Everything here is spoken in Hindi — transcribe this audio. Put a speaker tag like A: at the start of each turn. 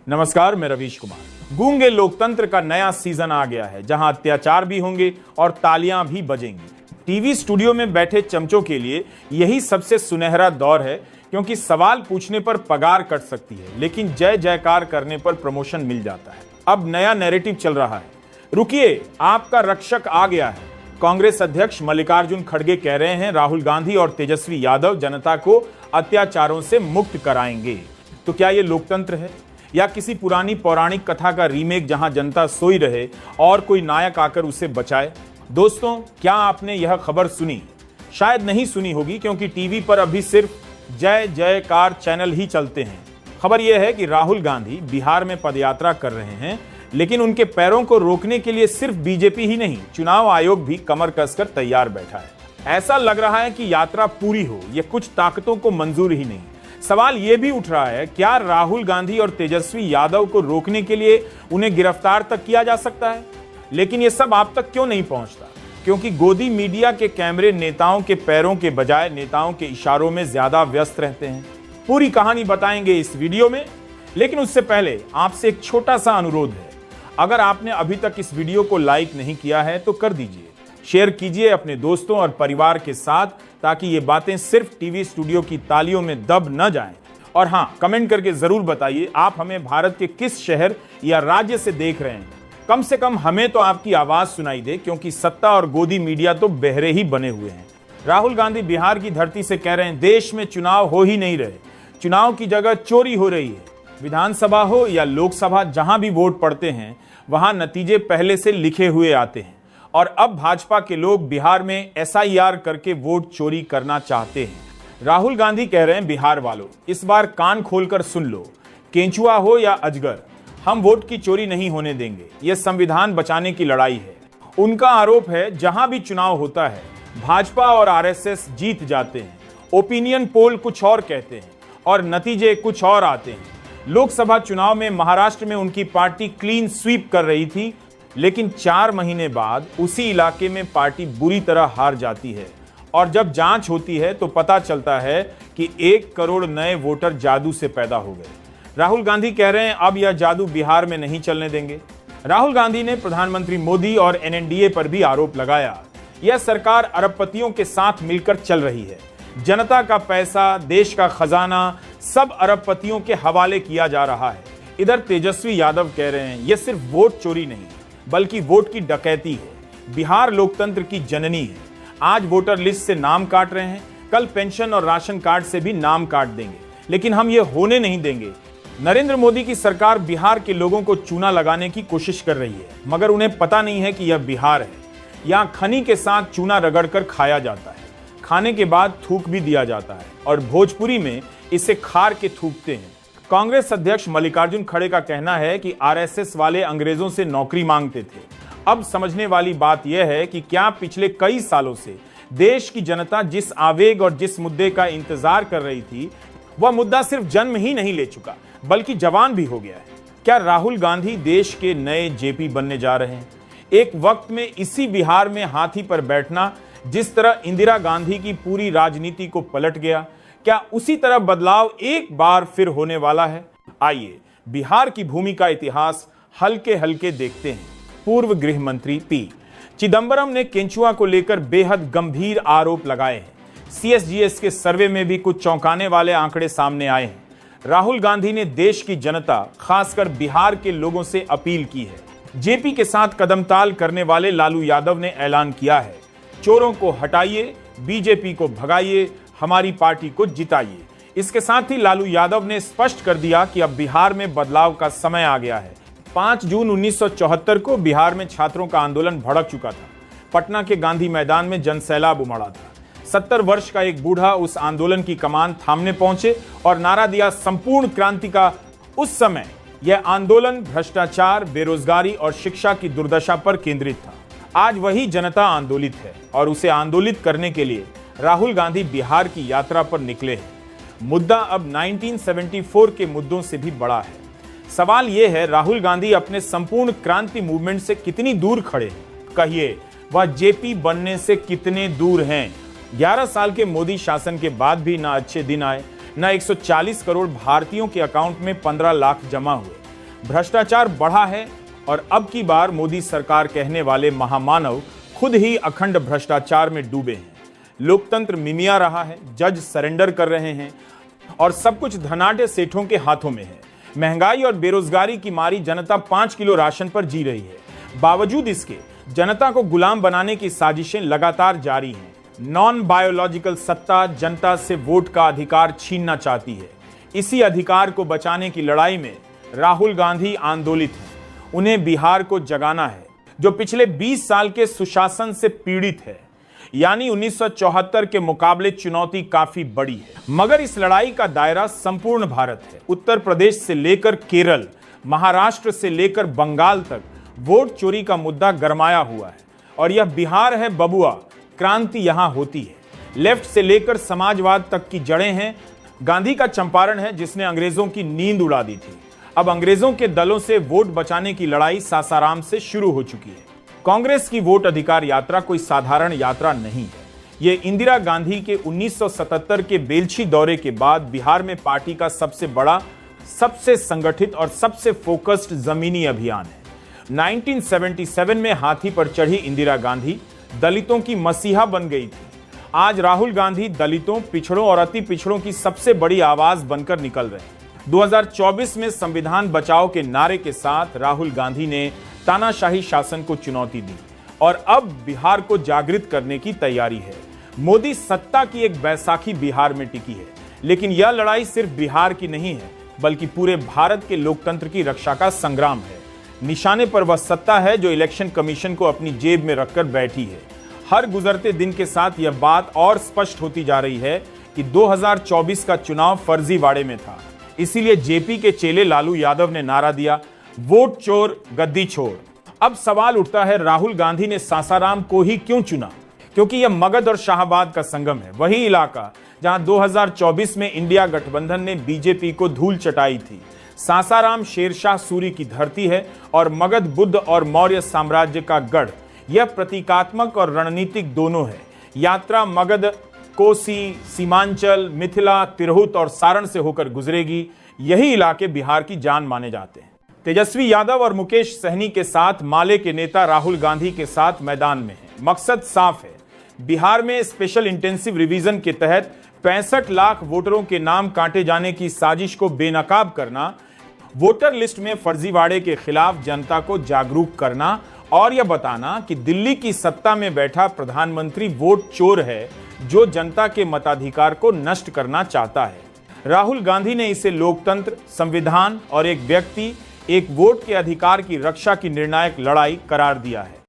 A: नमस्कार, मैं रवीश कुमार। गूंगे लोकतंत्र का नया सीजन आ गया है, जहां अत्याचार भी होंगे और तालियां भी बजेंगी। टीवी स्टूडियो में बैठे चमचों के लिए यही सबसे सुनहरा दौर है, क्योंकि सवाल पूछने पर पगार कट सकती है, लेकिन जय जयकार करने पर प्रमोशन मिल जाता है। अब नया नैरेटिव चल रहा है। रुकिए, आपका रक्षक आ गया है। कांग्रेस अध्यक्ष मल्लिकार्जुन खड़गे कह रहे हैं, राहुल गांधी और तेजस्वी यादव जनता को अत्याचारों से मुक्त कराएंगे। तो क्या ये लोकतंत्र है या किसी पुरानी पौराणिक कथा का रीमेक, जहां जनता सोई रहे और कोई नायक आकर उसे बचाए? दोस्तों, क्या आपने यह खबर सुनी? शायद नहीं सुनी होगी, क्योंकि टीवी पर अभी सिर्फ जय जयकार चैनल ही चलते हैं। खबर यह है कि राहुल गांधी बिहार में पदयात्रा कर रहे हैं, लेकिन उनके पैरों को रोकने के लिए सिर्फ बीजेपी ही नहीं, चुनाव आयोग भी कमर कसकर तैयार बैठा है। ऐसा लग रहा है कि यात्रा पूरी हो, यह कुछ ताकतों को मंजूर ही नहीं। सवाल यह भी उठ रहा है, क्या राहुल गांधी और तेजस्वी यादव को रोकने के लिए उन्हें गिरफ्तार तक किया जा सकता है? लेकिन यह सब आप तक क्यों नहीं पहुंचता? क्योंकि गोदी मीडिया के कैमरे नेताओं के पैरों के बजाय नेताओं के इशारों में ज्यादा व्यस्त रहते हैं। पूरी कहानी बताएंगे इस वीडियो में, लेकिन उससे पहले आपसे एक छोटा सा अनुरोध है। अगर आपने अभी तक इस वीडियो को लाइक नहीं किया है तो कर दीजिए, शेयर कीजिए अपने दोस्तों और परिवार के साथ, ताकि ये बातें सिर्फ टीवी स्टूडियो की तालियों में दब न जाएं। और हाँ, कमेंट करके जरूर बताइए आप हमें भारत के किस शहर या राज्य से देख रहे हैं। कम से कम हमें तो आपकी आवाज सुनाई दे, क्योंकि सत्ता और गोदी मीडिया तो बहरे ही बने हुए हैं। राहुल गांधी बिहार की धरती से कह रहे हैं, देश में चुनाव हो ही नहीं रहे, चुनाव की जगह चोरी हो रही है। विधानसभा हो या लोकसभा, जहां भी वोट पड़ते हैं वहां नतीजे पहले से लिखे हुए आते हैं। और अब भाजपा के लोग बिहार में SIR करके वोट चोरी करना चाहते हैं। राहुल गांधी कह रहे हैं, बिहार वालों, इस बार कान खोलकर सुन लो, केंचुआ हो या अजगर, हम वोट की चोरी नहीं होने देंगे। यह संविधान बचाने की लड़ाई है। उनका आरोप है, जहां भी चुनाव होता है भाजपा और RSS जीत जाते हैं। ओपिनियन पोल कुछ और कहते हैं और नतीजे कुछ और आते हैं। लोकसभा चुनाव में महाराष्ट्र में उनकी पार्टी क्लीन स्वीप कर रही थी, लेकिन 4 महीने बाद उसी इलाके में पार्टी बुरी तरह हार जाती है। और जब जांच होती है तो पता चलता है कि 1 करोड़ नए वोटर जादू से पैदा हो गए। राहुल गांधी कह रहे हैं, अब यह जादू बिहार में नहीं चलने देंगे। राहुल गांधी ने प्रधानमंत्री मोदी और NNDA पर भी आरोप लगाया। यह सरकार अरबपतियों के साथ मिलकर चल रही है। जनता का पैसा, देश का खजाना सब अरबपतियों के हवाले किया जा रहा है। इधर तेजस्वी यादव कह रहे हैं, यह सिर्फ वोट चोरी नहीं बल्कि वोट की डकैती है। बिहार लोकतंत्र की जननी है। आज वोटर लिस्ट से नाम काट रहे हैं, कल पेंशन और राशन कार्ड से भी नाम काट देंगे, लेकिन हम ये होने नहीं देंगे। नरेंद्र मोदी की सरकार बिहार के लोगों को चूना लगाने की कोशिश कर रही है, मगर उन्हें पता नहीं है कि यह बिहार है। यहाँ खनी के साथ चूना रगड़कर खाया जाता है, खाने के बाद थूक भी दिया जाता है, और भोजपुरी में इसे खार के थूकते हैं। कांग्रेस अध्यक्ष मल्लिकार्जुन खड़गे का कहना है कि RSS वाले अंग्रेजों से नौकरी मांगते थे। अब समझने वाली बात यह है कि क्या पिछले कई सालों से देश की जनता जिस आवेग और जिस मुद्दे का इंतजार कर रही थी, वह मुद्दा सिर्फ जन्म ही नहीं ले चुका बल्कि जवान भी हो गया है। क्या राहुल गांधी देश के नए JP बनने जा रहे हैं? एक वक्त में इसी बिहार में हाथी पर बैठना जिस तरह इंदिरा गांधी की पूरी राजनीति को पलट गया, क्या उसी तरह बदलाव एक बार फिर होने वाला है? आइए बिहार की भूमि का इतिहास हल्के हल्के देखते हैं। पूर्व गृह मंत्री P चिदंबरम ने केंचुआ को लेकर बेहद गंभीर आरोप लगाए हैं। CSGS के सर्वे में भी कुछ चौंकाने वाले आंकड़े सामने आए हैं। राहुल गांधी ने देश की जनता, खासकर बिहार के लोगों से अपील की है। JP के साथ कदमताल करने वाले लालू यादव ने ऐलान किया है, चोरों को हटाइए, BJP को भगाइए, हमारी पार्टी को जिताइए। इसके साथ ही लालू यादव ने स्पष्ट कर दिया कि अब बिहार में बदलाव का समय आ गया है। 5 जून 1974 को बिहार में छात्रों का आंदोलन भड़क चुका था। पटना के गांधी मैदान में जनसैलाब उमड़ा था। 70 वर्ष का एक बूढ़ा उस आंदोलन की कमान थामने पहुंचे और नारा दिया, संपूर्ण क्रांति का। उस समय यह आंदोलन भ्रष्टाचार, बेरोजगारी और शिक्षा की दुर्दशा पर केंद्रित था। आज वही जनता आंदोलित है और उसे आंदोलित करने के लिए राहुल गांधी बिहार की यात्रा पर निकले हैं। मुद्दा अब 1974 के मुद्दों से भी बड़ा है। सवाल यह है, राहुल गांधी अपने संपूर्ण क्रांति मूवमेंट से कितनी दूर खड़े हैं? कहिए, वह JP बनने से कितने दूर हैं? 11 साल के मोदी शासन के बाद भी ना अच्छे दिन आए, न 140 करोड़ भारतीयों के अकाउंट में 15 लाख जमा हुए। भ्रष्टाचार बढ़ा है और अब की बार मोदी सरकार कहने वाले महामानव खुद ही अखंड भ्रष्टाचार में डूबे हैं। लोकतंत्र मिमिया रहा है, जज सरेंडर कर रहे हैं और सब कुछ धनाढ्य सेठों के हाथों में है। महंगाई और बेरोजगारी की मारी जनता 5 किलो राशन पर जी रही है। बावजूद इसके जनता को गुलाम बनाने की साजिशें लगातार जारी हैं। नॉन बायोलॉजिकल सत्ता जनता से वोट का अधिकार छीनना चाहती है। इसी अधिकार को बचाने की लड़ाई में राहुल गांधी आंदोलित हैं। उन्हें बिहार को जगाना है, जो पिछले 20 साल के सुशासन से पीड़ित है। यानी 1974 के मुकाबले चुनौती काफी बड़ी है, मगर इस लड़ाई का दायरा संपूर्ण भारत है। उत्तर प्रदेश से लेकर केरल, महाराष्ट्र से लेकर बंगाल तक वोट चोरी का मुद्दा गरमाया हुआ है और यह बिहार है बबुआ, क्रांति यहां होती है। लेफ्ट से लेकर समाजवाद तक की जड़ें हैं। गांधी का चंपारण है जिसने अंग्रेजों की नींद उड़ा दी थी। अब अंग्रेजों के दलों से वोट बचाने की लड़ाई सासाराम से शुरू हो चुकी है। कांग्रेस की वोट अधिकार यात्रा कोई साधारण यात्रा नहीं है। ये इंदिरा गांधी के 1977 के बेलछी दौरे के बाद बिहार में पार्टी का सबसे बड़ा, सबसे संगठित और सबसे फोकस्ड जमीनी अभियान है। 1977 में हाथी पर चढ़ी इंदिरा गांधी दलितों की मसीहा बन गई थी। आज राहुल गांधी दलितों, पिछड़ों और अति पिछड़ों की सबसे बड़ी आवाज बनकर निकल रहे हैं। 2024 में संविधान बचाओ के नारे के साथ राहुल गांधी ने तानाशाही शासन को चुनौती दी और अब बिहार को जागृत करने की तैयारी है। मोदी सत्ता की एक बैसाखी बिहार में टिकी है, लेकिन यह लड़ाई सिर्फ बिहार की नहीं है, बल्कि पूरे भारत के लोकतंत्र की रक्षा का संग्राम है। निशाने पर वह सत्ता है जो इलेक्शन कमीशन को अपनी जेब में रखकर बैठी है। हर गुजरते दिन के साथ यह बात और स्पष्ट होती जा रही है कि 2024 का चुनाव फर्जीवाड़े में था। इसीलिए जेपी के चेले लालू यादव ने नारा दिया, वोट चोर गद्दी छोड़। अब सवाल उठता है, राहुल गांधी ने सासाराम को ही क्यों चुना? क्योंकि यह मगध और शाहबाद का संगम है, वही इलाका जहां 2024 में इंडिया गठबंधन ने बीजेपी को धूल चटाई थी। सासाराम शेरशाह सूरी की धरती है और मगध बुद्ध और मौर्य साम्राज्य का गढ़। यह प्रतीकात्मक और रणनीतिक दोनों है। यात्रा मगध, कोसी, सीमांचल, मिथिला, तिरहुत और सारण से होकर गुजरेगी। यही इलाके बिहार की जान माने जाते हैं। तेजस्वी यादव और मुकेश सहनी के साथ माले के नेता राहुल गांधी के साथ मैदान में हैं। मकसद साफ है, बिहार में स्पेशल इंटेंसिव रिवीजन के तहत 65 लाख वोटरों के नाम काटे जाने की साजिश को बेनकाब करना, वोटर लिस्ट में फर्जीवाड़े के खिलाफ जनता को जागरूक करना और यह बताना कि दिल्ली की सत्ता में बैठा प्रधानमंत्री वोट चोर है जो जनता के मताधिकार को नष्ट करना चाहता है। राहुल गांधी ने इसे लोकतंत्र, संविधान और एक व्यक्ति, एक वोट के अधिकार की रक्षा की निर्णायक लड़ाई करार दिया है।